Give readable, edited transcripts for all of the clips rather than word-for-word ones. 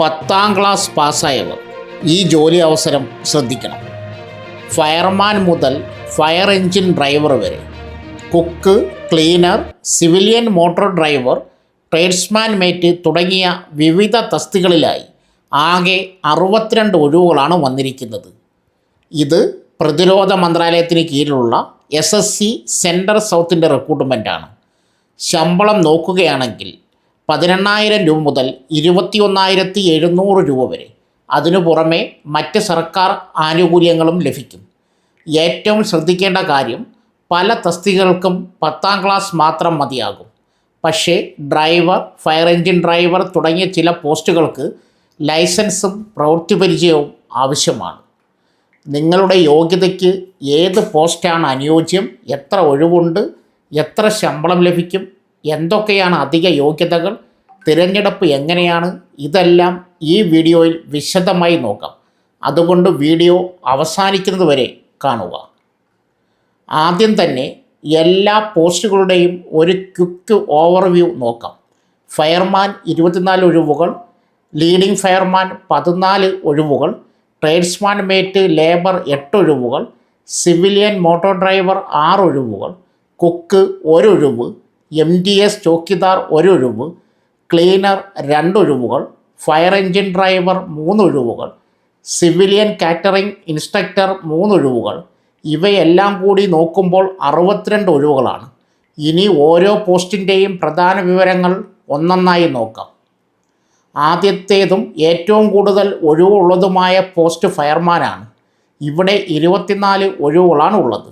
10ാം class പാസ്സായവർ ഈ ജോലി അവസരം ശ്രദ്ധിക്കണം. ഫയർമാൻ മുതൽ ഫയർ എഞ്ചിൻ ഡ്രൈവർ വരെ, cook, cleaner, civilian motor driver, tradesman mate തുടങ്ങിയ വിവിധ തസ്തികളിലായി ആകെ 62 ഒഴിവുകളാണ് വന്നിരിക്കുന്നത്. ഇത് പ്രതിരോധ മന്ത്രാലയത്തിന് കീഴിലുള്ള SSC സെൻട്രൽ സൗത്തിൻ്റെ റിക്രൂട്ട്മെൻറ്റാണ്. ശമ്പളം നോക്കുകയാണെങ്കിൽ 18,000 രൂപ മുതൽ 21,700 രൂപ വരെ. അതിനു പുറമെ മറ്റ് സർക്കാർ ആനുകൂല്യങ്ങളും ലഭിക്കും. ഏറ്റവും ശ്രദ്ധിക്കേണ്ട കാര്യം, പല തസ്തികകൾക്കും 10ാം ക്ലാസ് മാത്രം മതിയാകും. പക്ഷേ ഡ്രൈവർ, ഫയർ എഞ്ചിൻ ഡ്രൈവർ തുടങ്ങിയ ചില പോസ്റ്റുകൾക്ക് ലൈസൻസും പ്രവൃത്തി പരിചയവും ആവശ്യമാണ്. നിങ്ങളുടെ യോഗ്യതയ്ക്ക് ഏത് പോസ്റ്റാണ് അനുയോജ്യം, എത്ര ഒഴിവുണ്ട്, എത്ര ശമ്പളം ലഭിക്കും, എന്തൊക്കെയാണ് അധിക യോഗ്യതകൾ, തിരഞ്ഞെടുപ്പ് എങ്ങനെയാണ്, ഇതെല്ലാം ഈ വീഡിയോയിൽ വിശദമായി നോക്കാം. അതുകൊണ്ട് വീഡിയോ അവസാനിക്കുന്നത് വരെ കാണുക. ആദ്യം തന്നെ എല്ലാ പോസ്റ്റുകളുടെയും ഒരു ക്വിക്ക് ഓവർവ്യൂ നോക്കാം. ഫയർമാൻ 24 ഒഴിവുകൾ, ലീഡിംഗ് ഫയർമാൻ 14 ഒഴിവുകൾ, ട്രേഡ്സ്മാൻ മേറ്റ് ലേബർ 8 ഒഴിവുകൾ, സിവിലിയൻ മോട്ടോർ ഡ്രൈവർ 6 ഒഴിവുകൾ, കുക്ക് 1 ഒഴിവ്, MTS ചോക്കിദാർ 1 ഒഴിവ്, ക്ലീനർ 2 ഒഴിവുകൾ, ഫയർ എഞ്ചിൻ ഡ്രൈവർ 3 ഒഴിവുകൾ, സിവിലിയൻ കാറ്ററിംഗ് ഇൻസ്ട്രക്ടർ 3 ഒഴിവുകൾ. ഇവയെല്ലാം കൂടി നോക്കുമ്പോൾ 62 ഒഴിവുകളാണ്. ഇനി ഓരോ പോസ്റ്റിൻ്റെയും പ്രധാന വിവരങ്ങൾ ഒന്നൊന്നായി നോക്കാം. ആദ്യത്തേതും ഏറ്റവും കൂടുതൽ ഒഴിവുള്ളതുമായ പോസ്റ്റ് ഫയർമാനാണ്. ഇവിടെ 24 ഒഴിവുകളാണ് ഉള്ളത്.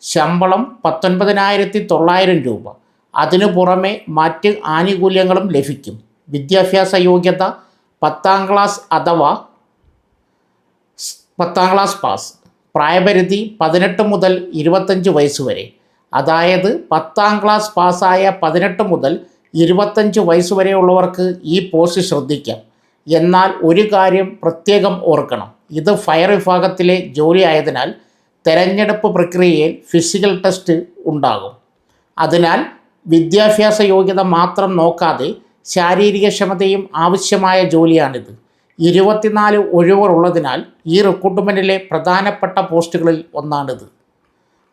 ശമ്പളം 19,900 രൂപ. അതിനു പുറമെ മറ്റ് ആനുകൂല്യങ്ങളും ലഭിക്കും. വിദ്യാഭ്യാസ യോഗ്യത 10ാം ക്ലാസ് അഥവാ 10ാം ക്ലാസ് പാസ്. പ്രായപരിധി 18 മുതൽ 25 വയസ്സ് വരെ. അതായത് 10ാം ക്ലാസ് പാസ്സായ 18 മുതൽ 25 വയസ്സ് വരെയുള്ളവർക്ക് ഈ പോസ്റ്റ് ശ്രദ്ധിക്കാം. എന്നാൽ ഒരു കാര്യം പ്രത്യേകം ഓർക്കണം, ഇത് ഫയർ വിഭാഗത്തിലെ ജോലി ആയതിനാൽ തെരഞ്ഞെടുപ്പ് പ്രക്രിയയിൽ ഫിസിക്കൽ ടെസ്റ്റ് ഉണ്ടാകും. അതിനാൽ വിദ്യാഭ്യാസ യോഗ്യത മാത്രം നോക്കാതെ ശാരീരിക ക്ഷമതയും ആവശ്യമായ ജോലിയാണിത്. 24 ഒഴിവുകൾ ഉള്ളതിനാൽ ഈ റിക്രൂട്ട്മെൻറ്റിലെ പ്രധാനപ്പെട്ട പോസ്റ്റുകളിൽ ഒന്നാണിത്.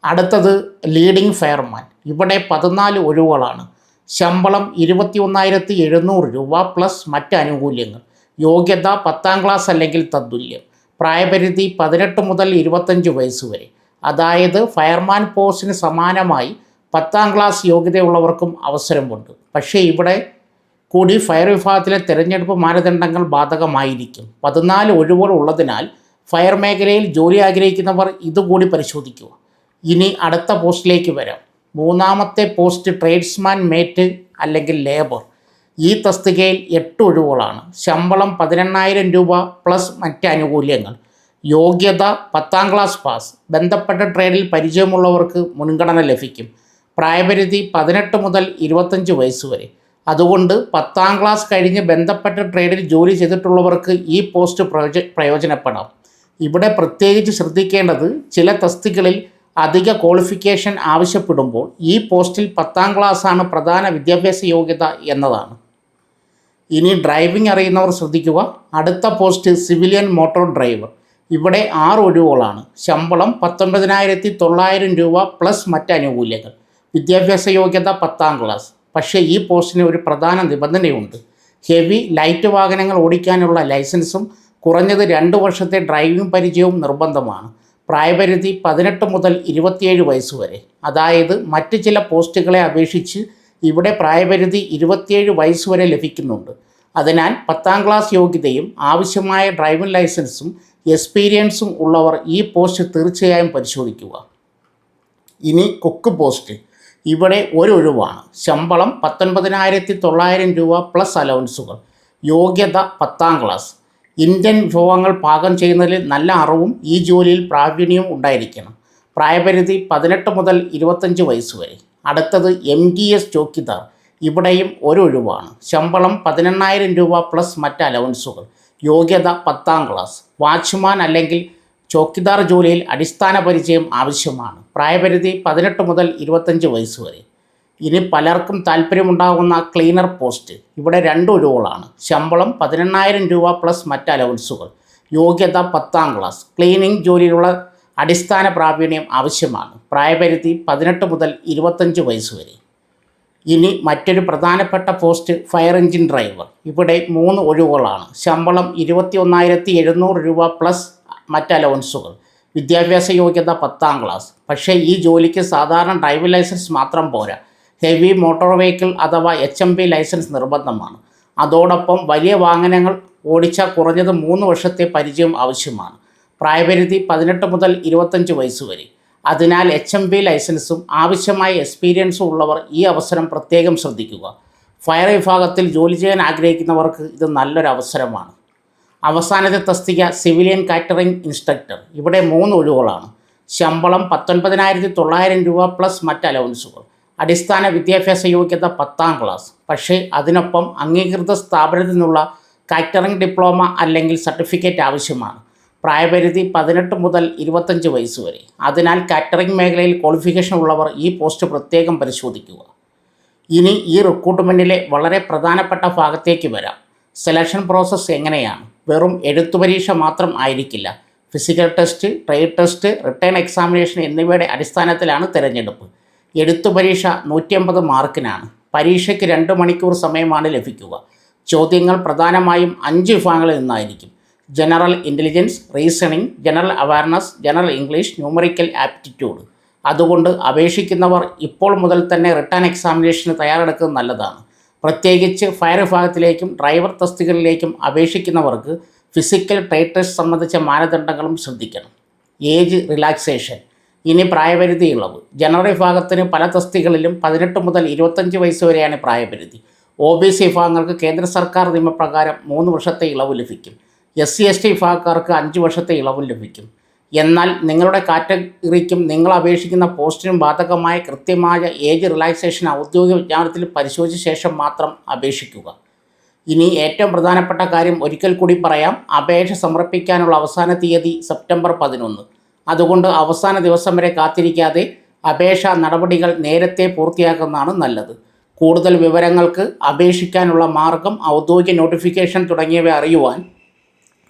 അടുത്തത് ലീഡിംഗ് ഫയർമാൻ. ഇവിടെ 14 ഒഴിവുകളാണ്. ശമ്പളം 21,700 രൂപ പ്ലസ് മറ്റ് ആനുകൂല്യങ്ങൾ. യോഗ്യത 10ാം ക്ലാസ് അല്ലെങ്കിൽ തത്തുല്യം. പ്രായപരിധി 18 മുതൽ 25 വയസ്സ് വരെ. അതായത് ഫയർമാൻ പോസ്റ്റിന് സമാനമായി 10ാം ക്ലാസ് യോഗ്യതയുള്ളവർക്കും അവസരമുണ്ട്. പക്ഷേ ഇവിടെ കൂടി ഫയർ വിഭാഗത്തിലെ തിരഞ്ഞെടുപ്പ് മാനദണ്ഡങ്ങൾ ബാധകമായിരിക്കും. 14 ഒഴിവുകൾ ഉള്ളതിനാൽ ഫയർ മേഖലയിൽ ജോലി ആഗ്രഹിക്കുന്നവർ ഇതുകൂടി പരിശോധിക്കുക. ഇനി അടുത്ത പോസ്റ്റിലേക്ക് വരാം. മൂന്നാമത്തെ പോസ്റ്റ് ട്രേഡ്സ്മാൻ മേറ്റ് അല്ലെങ്കിൽ ലേബർ. ഈ തസ്തികയിൽ 8 ഒഴിവുകളാണ്. ശമ്പളം 18,000 രൂപ പ്ലസ് മറ്റ് ആനുകൂല്യങ്ങൾ. യോഗ്യത 10ാം ക്ലാസ് പാസ്. ബന്ധപ്പെട്ട ട്രേഡിൽ പരിചയമുള്ളവർക്ക് മുൻഗണന ലഭിക്കും. പ്രായപരിധി 18 മുതൽ 25 വയസ്സ് വരെ. അതുകൊണ്ട് 10ാം ക്ലാസ് കഴിഞ്ഞ് ബന്ധപ്പെട്ട ട്രേഡിൽ ജോലി ചെയ്തിട്ടുള്ളവർക്ക് ഈ പോസ്റ്റ് പ്രയോജനപ്പെടാം. ഇവിടെ പ്രത്യേകിച്ച് ശ്രദ്ധിക്കേണ്ടത്, ചില തസ്തികകളിൽ അധിക ക്വാളിഫിക്കേഷൻ ആവശ്യപ്പെടുമ്പോൾ ഈ പോസ്റ്റിൽ 10ാം ക്ലാസ്സാണ് പ്രധാന വിദ്യാഭ്യാസ യോഗ്യത എന്നതാണ്. ഇനി ഡ്രൈവിംഗ് അറിയുന്നവർ ശ്രദ്ധിക്കുക. അടുത്ത പോസ്റ്റ് സിവിലിയൻ മോട്ടോർ ഡ്രൈവർ. ഇവിടെ 6 ഒഴിവുകളാണ്. ശമ്പളം 19,900 രൂപ പ്ലസ് മറ്റ് ആനുകൂല്യങ്ങൾ. വിദ്യാഭ്യാസ യോഗ്യത 10ാം ക്ലാസ്. പക്ഷേ ഈ പോസ്റ്റിന് ഒരു പ്രധാന നിബന്ധനയുണ്ട്. ഹെവി ലൈറ്റ് വാഹനങ്ങൾ ഓടിക്കാനുള്ള ലൈസൻസും കുറഞ്ഞത് 2 വർഷത്തെ ഡ്രൈവിംഗ് പരിചയവും നിർബന്ധമാണ്. പ്രായപരിധി 18 മുതൽ 27 വയസ്സ് വരെ. അതായത് മറ്റ് ചില പോസ്റ്റുകളെ അപേക്ഷിച്ച് ഇവിടെ പ്രായപരിധി 27 വയസ്സ് വരെ ലഭിക്കുന്നുണ്ട്. അതിനാൽ 10ാം ക്ലാസ് യോഗ്യതയും ആവശ്യമായ ഡ്രൈവിംഗ് ലൈസൻസും എക്സ്പീരിയൻസും ഉള്ളവർ ഈ പോസ്റ്റ് തീർച്ചയായും പരിശോധിക്കുക. ഇനി കുക്ക് പോസ്റ്റ്. ഇവിടെ 1 ഒഴിവാണ്. ശമ്പളം 19,900 രൂപ പ്ലസ് അലവൻസുകൾ. യോഗ്യത 10ാം ക്ലാസ്. ഇന്ത്യൻ വിഭവങ്ങൾ പാകം ചെയ്യുന്നതിൽ നല്ല അറിവും ഈ ജോലിയിൽ പ്രാവീണ്യവും ഉണ്ടായിരിക്കണം. പ്രായപരിധി 18 മുതൽ 25 വയസ്സ് വരെ. അടുത്തത് MTS ചോക്കിദാർ. ഇവിടെയും 1 ഒഴിവാണ്. ശമ്പളം 18,000 രൂപ പ്ലസ് മറ്റ് അലവൻസുകൾ. യോഗ്യത 10ാം ക്ലാസ്. വാച്ച്മാൻ അല്ലെങ്കിൽ ചോക്കിദാർ ജോലിയിൽ അടിസ്ഥാന പരിചയം ആവശ്യമാണ്. പ്രായപരിധി 18 മുതൽ 25 വയസ്സ് വരെ. ഇനി പലർക്കും താല്പര്യമുണ്ടാകുന്ന ക്ലീനർ പോസ്റ്റ്. ഇവിടെ 2 ഒഴിവുകളാണ്. ശമ്പളം 18,000 രൂപ പ്ലസ് മറ്റ് അലവൻസുകൾ. യോഗ്യത 10ാം ക്ലാസ്. ക്ലീനിങ് ജോലിയിലുള്ള അടിസ്ഥാന പ്രാവീണ്യം ആവശ്യമാണ്. പ്രായപരിധി 18 മുതൽ 25 വയസ്സ് വരെ. ഇനി മറ്റൊരു പ്രധാനപ്പെട്ട പോസ്റ്റ് ഫയർ എഞ്ചിൻ ഡ്രൈവർ. ഇവിടെ 3 ഒഴിവുകളാണ്. ശമ്പളം 21,700 രൂപ പ്ലസ് മറ്റ് അലവൻസുകൾ. വിദ്യാഭ്യാസ യോഗ്യത 10ാം ക്ലാസ്. പക്ഷേ ഈ ജോലിക്ക് സാധാരണ ഡ്രൈവിംഗ് ലൈസൻസ് മാത്രം പോരാ. ഹെവി മോട്ടോർ വെഹിക്കിൾ അഥവാ HMV ലൈസൻസ് നിർബന്ധമാണ്. അതോടൊപ്പം വലിയ വാഹനങ്ങൾ ഓടിച്ച കുറഞ്ഞത് 3 വർഷത്തെ പരിചയം ആവശ്യമാണ്. പ്രായപരിധി 18 മുതൽ 25 വയസ്സ് വരെ. അതിനാൽ HMV ലൈസൻസും ആവശ്യമായ എക്സ്പീരിയൻസും ഉള്ളവർ ഈ അവസരം പ്രത്യേകം ശ്രദ്ധിക്കുക. ഫയർ വിഭാഗത്തിൽ ജോലി ചെയ്യാൻ ആഗ്രഹിക്കുന്നവർക്ക് ഇത് നല്ലൊരു അവസരമാണ്. അവസാനത്തെ തസ്തിക സിവിലിയൻ കാറ്ററിംഗ് ഇൻസ്ട്രക്ടർ. ഇവിടെ 3 ഒഴിവുകളാണ്. ശമ്പളം 19,900 രൂപ പ്ലസ് മറ്റ് അലവൻസുകൾ. അടിസ്ഥാന വിദ്യാഭ്യാസ യോഗ്യത 10ാം ക്ലാസ്. പക്ഷേ അതിനൊപ്പം അംഗീകൃത സ്ഥാപനത്തിൽ നിന്നുള്ള കാറ്ററിംഗ് ഡിപ്ലോമ അല്ലെങ്കിൽ സർട്ടിഫിക്കറ്റ് ആവശ്യമാണ്. പ്രായപരിധി 18 മുതൽ 25 വയസ്സ് വരെ. അതിനാൽ കാറ്ററിംഗ് മേഖലയിൽ ക്വാളിഫിക്കേഷൻ ഉള്ളവർ ഈ പോസ്റ്റ് പ്രത്യേകം പരിശോധിക്കുക. ഇനി ഈ റിക്രൂട്ട്മെൻറ്റിലെ വളരെ പ്രധാനപ്പെട്ട ഭാഗത്തേക്ക് വരാം. സെലക്ഷൻ പ്രോസസ്സ് എങ്ങനെയാണ്? വെറും എഴുത്തുപരീക്ഷ മാത്രം ആയിരിക്കില്ല. Physical test, trade test, written examination എന്നിവയുടെ അടിസ്ഥാനത്തിലാണ് തിരഞ്ഞെടുപ്പ്. എഴുത്തുപരീക്ഷ 150 മാർക്കിനാണ്. പരീക്ഷയ്ക്ക് 2 മണിക്കൂർ സമയമാണ് ലഭിക്കുക. ചോദ്യങ്ങൾ പ്രധാനമായും 5 വിഭാഗങ്ങളിൽ നിന്നായിരിക്കും. General intelligence, reasoning, general awareness, general English, numerical aptitude. അതുകൊണ്ട് അപേക്ഷിക്കുന്നവർ ഇപ്പോൾ മുതൽ തന്നെ റിട്ടേൺ എക്സാമിനേഷന് തയ്യാറെടുക്കുന്നത് നല്ലതാണ്. പ്രത്യേകിച്ച് ഫയർ വിഭാഗത്തിലേക്കും ഡ്രൈവർ തസ്തികകളിലേക്കും അപേക്ഷിക്കുന്നവർക്ക് ഫിസിക്കൽ ട്രേഡ് ടെസ്റ്റ് സംബന്ധിച്ച മാനദണ്ഡങ്ങളും ശ്രദ്ധിക്കണം. Age relaxation. ഇനി പ്രായപരിധി ഇളവ്. ജനറൽ വിഭാഗത്തിന് പല തസ്തികകളിലും 18 മുതൽ 25 വയസ്സ് വരെയാണ് പ്രായപരിധി. OBC വിഭാഗങ്ങൾക്ക് കേന്ദ്ര സർക്കാർ നിയമപ്രകാരം 3 വർഷത്തെ ഇളവ് ലഭിക്കും. SC/ST വിഭാഗക്കാർക്ക് 5 വർഷത്തെ ഇളവും ലഭിക്കും. എന്നാൽ നിങ്ങളുടെ കാറ്റഗറിക്കും നിങ്ങൾ അപേക്ഷിക്കുന്ന പോസ്റ്റിനും ബാധകമായ കൃത്യമായ ഏജ് റിലാക്സേഷൻ ഔദ്യോഗിക വിജ്ഞാപനത്തിൽ പരിശോധിച്ച ശേഷം മാത്രം അപേക്ഷിക്കുക. ഇനി ഏറ്റവും പ്രധാനപ്പെട്ട കാര്യം ഒരിക്കൽ കൂടി പറയാം. അപേക്ഷ സമർപ്പിക്കാനുള്ള അവസാന തീയതി സെപ്റ്റംബർ 11. അതുകൊണ്ട് അവസാന ദിവസം വരെ കാത്തിരിക്കാതെ അപേക്ഷാ നടപടികൾ നേരത്തെ പൂർത്തിയാക്കുന്നതാണ് നല്ലത്. കൂടുതൽ വിവരങ്ങൾക്ക് അപേക്ഷിക്കാനുള്ള മാർഗം, ഔദ്യോഗിക നോട്ടിഫിക്കേഷൻ തുടങ്ങിയവ അറിയുവാൻ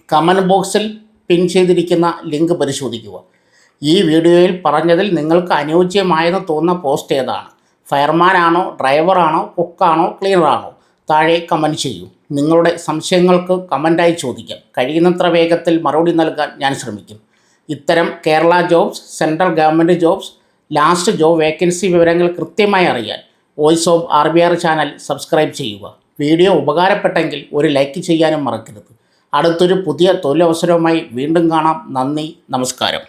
കമൻറ്റ് ബോക്സിൽ പിൻ ചെയ്തിരിക്കുന്ന ലിങ്ക് പരിശോധിക്കുക. ഈ വീഡിയോയിൽ പറഞ്ഞതിൽ നിങ്ങൾക്ക് അനുയോജ്യമായെന്ന് തോന്നുന്ന പോസ്റ്റ് ഏതാണ്? ഫയർമാനാണോ, ഡ്രൈവറാണോ, കുക്കാണോ, ക്ലീനറാണോ? താഴെ കമൻറ്റ് ചെയ്യൂ. നിങ്ങളുടെ സംശയങ്ങൾക്ക് കമൻറ്റായി ചോദിക്കാം. കഴിയുന്നത്ര വേഗത്തിൽ മറുപടി നൽകാൻ ഞാൻ ശ്രമിക്കും. ഇത്തരം Kerala jobs, central government jobs, last job vacancy വിവരങ്ങൾ കൃത്യമായി അറിയാൻ voice of RBR channel subscribe ചെയ്യുക. വീഡിയോ ഉപകാരപ്പെട്ടെങ്കിൽ ഒരു ലൈക്ക് ചെയ്യാനും മറക്കരുത്. അടുത്തൊരു പുതിയ തൊഴിലവസരവുമായി വീണ്ടും കാണാം. നന്ദി, നമസ്കാരം.